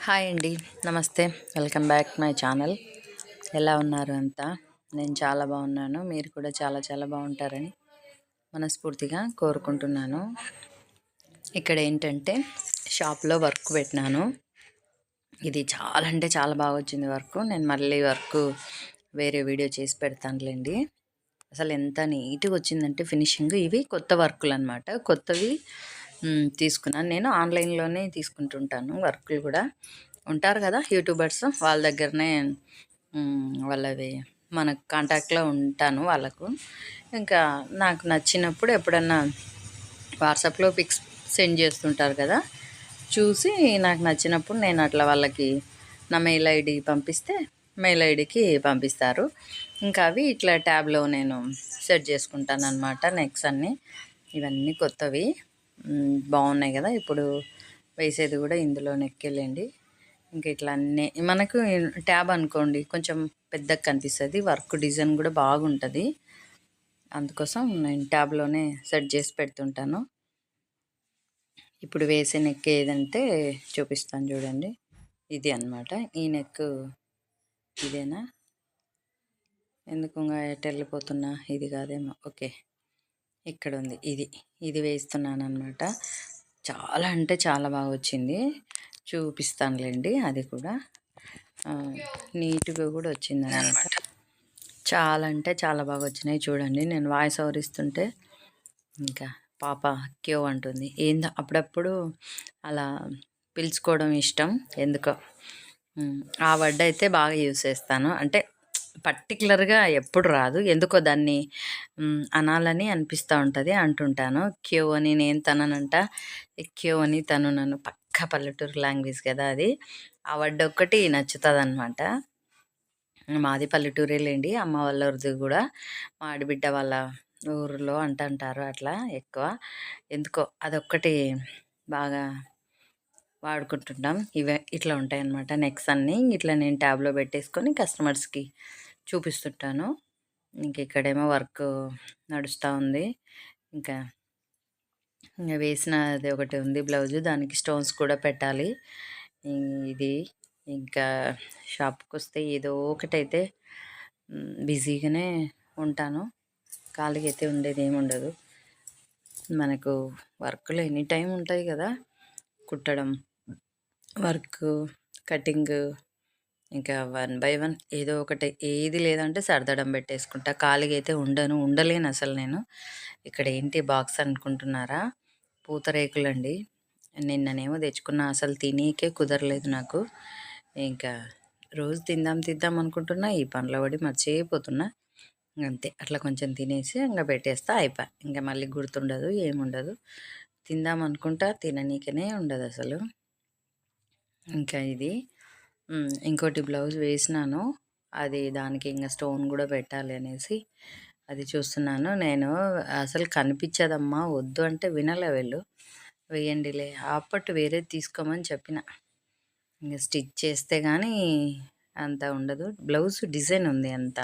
Hi అండి. నమస్తే. Welcome back my channel. ఎలా ఉన్నారు అంతా? నేను చాలా బాగున్నాను. మీరు కూడా చాలా చాలా బాగుంటారని మనస్ఫూర్తిగా కోరుకుంటున్నాను. ఇక్కడ ఏంటంటే షాప్లో వర్క్ పెట్టినాను. ఇది చాలా అంటే చాలా బాగా వచ్చింది వర్క్. నేను మళ్ళీ వర్క్ వేరే వీడియో చేసి పెడతానులేండి. అసలు ఎంత నీట్గా వచ్చిందంటే ఫినిషింగ్. ఇవి కొత్త వర్కులు అనమాట. కొత్తవి తీసుకున్నాను. నేను ఆన్లైన్లోనే తీసుకుంటుంటాను వర్కులు కూడా. ఉంటారు కదా యూట్యూబర్స్, వాళ్ళ దగ్గరనే వాళ్ళవి మనకు కాంటాక్ట్లో ఉంటాను వాళ్ళకు. ఇంకా నాకు నచ్చినప్పుడు ఎప్పుడన్నా వాట్సాప్లో పిక్స్ సెండ్ చేస్తుంటారు కదా, చూసి నాకు నచ్చినప్పుడు నేను అట్లా వాళ్ళకి నా మెయిల్ ఐడి పంపిస్తే మెయిల్ ఐడికి పంపిస్తారు. ఇంకా అవి ఇట్లా ట్యాబ్లో నేను సెట్ చేసుకుంటాను అనమాట. నెక్స్ అన్నీ ఇవన్నీ కొత్తవి బాగున్నాయి కదా. ఇప్పుడు వేసేది కూడా ఇందులో నెక్కెళ్ళండి. ఇంక ఇట్లా అన్నీ మనకు ట్యాబ్ అనుకోండి కొంచెం పెద్దగా కనిపిస్తుంది, వర్క్ డిజైన్ కూడా బాగుంటుంది. అందుకోసం నేను ట్యాబ్లోనే సెట్ చేసి పెడుతుంటాను. ఇప్పుడు వేసే నెక్ ఏదంటే చూపిస్తాను చూడండి. ఇది అన్నమాట. ఈ నెక్ ఇదేనా, ఎందుకు ఎటు వెళ్ళిపోతున్నా, ఇది కాదేమో. ఓకే, ఇక్కడ ఉంది. ఇది వేస్తున్నాను అనమాట. చాలా అంటే చాలా బాగా వచ్చింది. చూపిస్తానులేండి. అది కూడా నీట్గా కూడా వచ్చింది అనమాట. చాలా అంటే చాలా బాగా వచ్చినాయి. చూడండి, నేను వాయిస్ ఓవర్ ఇస్తుంటే ఇంకా పాప క్యూ అంటుంది. ఏందో అప్పుడప్పుడు అలా పిలుచుకోవడం ఇష్టం ఎందుకో. ఆ వర్డ్ అయితే బాగా యూజ్ చేస్తాను. అంటే పర్టికులర్గా ఎప్పుడు రాదు, ఎందుకో దాన్ని అనాలని అనిపిస్తూ ఉంటుంది, అంటుంటాను. క్యూ అని నేను తననంట, క్యూ అని తను నన్ను. పక్క పల్లెటూరు లాంగ్వేజ్ కదా అది. ఆ వర్డ్ ఒక్కటి నచ్చుతుంది అనమాట. మాది పల్లెటూరేలేండి, అమ్మ వాళ్ళ ఊరిది కూడా. మా ఆడబిడ్డ వాళ్ళ ఊరిలో అంటారు అట్లా ఎక్కువ. ఎందుకో అదొక్కటి బాగా వాడుకుంటుంటాం. ఇవే ఇట్లా ఉంటాయన్నమాట నెక్స్ అన్నీ. ఇట్లా నేను ట్యాబ్లో పెట్టేసుకొని కస్టమర్స్కి చూపిస్తుంటాను. ఇంక ఇక్కడేమో వర్క్ నడుస్తూ ఉంది. ఇంకా వేసినది ఒకటి ఉంది బ్లౌజు, దానికి స్టోన్స్ కూడా పెట్టాలి. ఇది ఇంకా షాప్కి వస్తే ఏదో ఒకటైతే బిజీగానే ఉంటాను. ఖాళీగా అయితే ఉండేది ఏమి ఉండదు. మనకు వర్క్లు ఎనీ టైం ఉంటాయి కదా, కుట్టడం వర్క్, కటింగ్, ఇంకా 1 బై 1 ఏదో ఒకటి. ఏది లేదంటే సర్దడం పెట్టేసుకుంటా. ఖాళీగా అయితే ఉండలేను అసలు నేను. ఇక్కడ ఏంటి బాక్స్ అనుకుంటున్నారా? పూతరేకులండి. నిన్ననేమో తెచ్చుకున్నా, అసలు తినేకే కుదరలేదు నాకు. ఇంకా రోజు తిందాం అనుకుంటున్నా, ఈ పనిలో పడి మర్చిపోతున్నా. అంతే, అట్లా కొంచెం తినేసి ఇంకా పెట్టేస్తా, అయిపోయి. ఇంకా మళ్ళీ గుర్తుండదు, ఏముండదు. తిందాం అనుకుంటా, తిననీకనే ఉండదు అసలు. ఇంకా ఇది ఇంకోటి బ్లౌజ్ వేసినాను, అది దానికి ఇంకా స్టోన్ కూడా పెట్టాలి అనేసి అది చూస్తున్నాను. నేను అసలు కనిపించదమ్మా వద్దు అంటే వినలే వీళ్ళు. వేయండిలే, ఆపట్టు వేరేది తీసుకోమని చెప్పిన. ఇంకా స్టిచ్ చేస్తే కానీ అంత ఉండదు. బ్లౌజ్ డిజైన్ ఉంది అంత,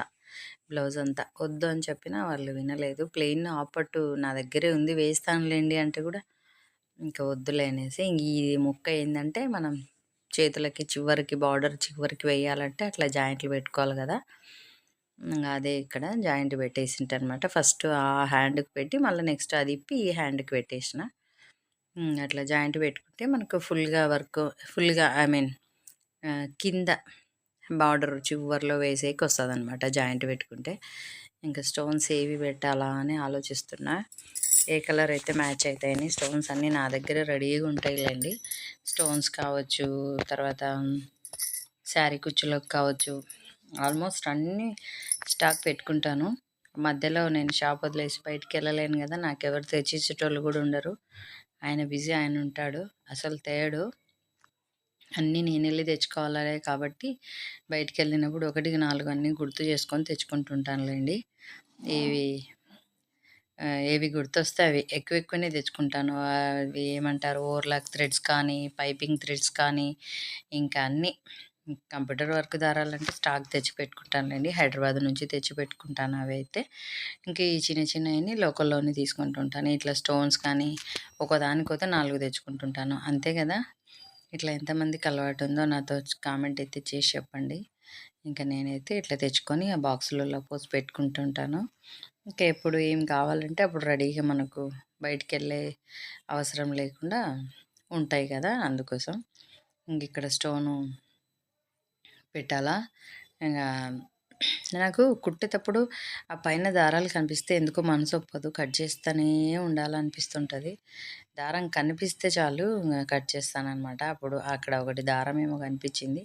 బ్లౌజ్ అంతా వద్దు అని చెప్పినా వాళ్ళు వినలేదు. ప్లెయిన్ ఆపట్టు నా దగ్గరే ఉంది, వేస్తానులేండి అంటే కూడా ఇంకా వద్దులే అనేసి. ఇంక ఈ ముక్క ఏంటంటే మనం చేతులకి చివరికి, బార్డర్ చివరికి వేయాలంటే అట్లా జాయింట్లు పెట్టుకోవాలి కదా. అదే ఇక్కడ జాయింట్ పెట్టేసింటనమాట. ఫస్ట్ ఆ హ్యాండ్కి పెట్టి మళ్ళీ నెక్స్ట్ అది ఇప్పి ఈ హ్యాండ్కి పెట్టేసిన. అట్లా జాయింట్ పెట్టుకుంటే మనకు ఫుల్గా వర్క్, ఫుల్గా ఐ మీన్ కింద బార్డర్ చివర్లో వేసేకి వస్తుంది అనమాట జాయింట్ పెట్టుకుంటే. ఇంకా స్టోన్స్ ఏవి పెట్టాలా అని ఆలోచిస్తున్నా. ఏ కలర్ అయితే మ్యాచ్ అవుతాయని. స్టోన్స్ అన్నీ నా దగ్గర రెడీగా ఉంటాయిలేండి. స్టోన్స్ కావచ్చు, తర్వాత శారీ కుచ్చులకు కావచ్చు, ఆల్మోస్ట్ అన్నీ స్టాక్ పెట్టుకుంటాను. మధ్యలో నేను షాప్ వదిలేసి బయటికి వెళ్ళలేను కదా, నాకెవరు తెచ్చిచ్చేటోళ్ళు కూడా ఉండరు. ఆయన బిజీ, ఆయన ఉంటాడు, అసలు తేడు. అన్నీ నేను వెళ్ళి తెచ్చుకోవాలి కాబట్టి బయటికి వెళ్ళినప్పుడు 1కి 4 అన్నీ గుర్తు చేసుకొని తెచ్చుకుంటుంటానులేండి. ఏవి గుర్తొస్తే అవి ఎక్కువనే తెచ్చుకుంటాను. అవి ఏమంటారు, ఓవర్లాక్ థ్రెడ్స్ కానీ, పైపింగ్ థ్రెడ్స్ కానీ, ఇంకా అన్నీ కంప్యూటర్ వర్క్ దారాలంటే స్టాక్ తెచ్చి పెట్టుకుంటానులేండి. హైదరాబాద్ నుంచి తెచ్చి పెట్టుకుంటాను అవి అయితే. ఇంకా ఈ చిన్న చిన్నవన్నీ లోకల్లోనే తీసుకుంటుంటాను. ఇట్లా స్టోన్స్ కానీ ఒకదానికొతే 4 తెచ్చుకుంటుంటాను, అంతే కదా. ఇట్లా ఎంతమందికి అలవాటు ఉందో నాతో కామెంట్ అయితే చేసి చెప్పండి. ఇంకా నేనైతే ఇట్లా తెచ్చుకొని ఆ బాక్సులలో పోసి పెట్టుకుంటుంటాను. ఇంకా ఎప్పుడు ఏం కావాలంటే అప్పుడు రెడీగా మనకు బయటికెళ్ళే అవసరం లేకుండా ఉంటాయి కదా, అందుకోసం. ఇంక ఇక్కడ స్టోను పెట్టాలా. ఇంగా నాకు కుట్టేటప్పుడు ఆ పైన దారాలు కనిపిస్తే ఎందుకో మనసు ఒప్పదు. కట్ చేస్తూనే ఉండాలనిపిస్తుంటది. దారం కనిపిస్తే చాలు కట్ చేస్తాననమాట. అప్పుడు అక్కడ ఒకటి దారం ఏమో కనిపించింది.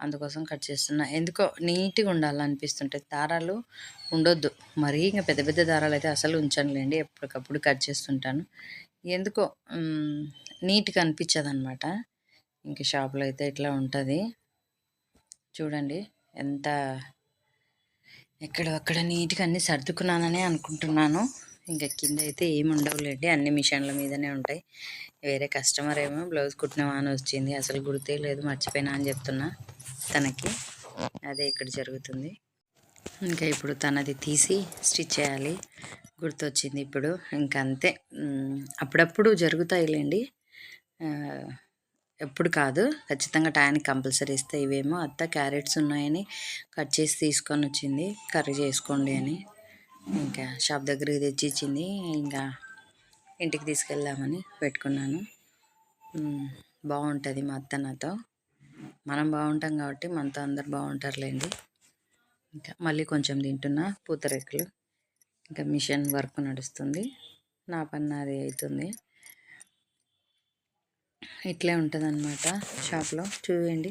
అందుకోసం కట్ చేస్తున్నా. ఎందుకో నీట్‌గా ఉండాలనిపిస్తుంటది. దారాలు ఉండొద్దు. మరీ ఇంక పెద్ద పెద్ద దారాలయితే అసలు ఉంచనులేండి. ఎప్పటికప్పుడు కట్ చేస్తుంటాను. ఎందుకో నీట్‌గా అనిపించదనమాట. ఇంక షాప్‌లో అయితే ఇట్లా ఉంటది. చూడండి ఎంత ఎక్కడక్కడ నీట్‌గా అన్నీ సర్దుకున్నాననే అనుకుంటున్నాను. ఇంక కింద అయితే ఏమి ఉండవులేండి. అన్ని మిషన్ల మీదనే ఉంటాయి. వేరే కస్టమర్ ఏమో బ్లౌజ్ కుట్టినవా అని వచ్చింది. అసలు గుర్తే లేదు, మర్చిపోయినా అని చెప్తున్నా తనకి. అదే ఇక్కడ జరుగుతుంది. ఇంకా ఇప్పుడు తనది తీసి స్టిచ్ చేయాలి. గుర్తొచ్చింది ఇప్పుడు. ఇంక అంతే. అప్పుడప్పుడు జరుగుతాయిలేండి. ఎప్పుడు కాదు, ఖచ్చితంగా టయానికి కంపల్సరీ ఇస్తే. ఇవేమో అత్త క్యారెట్స్ ఉన్నాయని కట్ చేసి తీసుకొని వచ్చింది, కర్రీ చేసుకోండి అని. ఇంకా షాప్ దగ్గరికి తెచ్చి ఇచ్చింది. ఇంకా ఇంటికి తీసుకెళ్దామని పెట్టుకున్నాను. బాగుంటుంది మా అత్త నాతో. మనం బాగుంటాం కాబట్టి మనతో అందరు బాగుంటారులేండి. ఇంకా మళ్ళీ కొంచెం తింటున్నా పూతరేకులు. ఇంకా మిషన్ వర్క్ నడుస్తుంది, నా పని నాది అవుతుంది. ఇట్లే ఉంటుందన్నమాట షాప్లో. చూడండి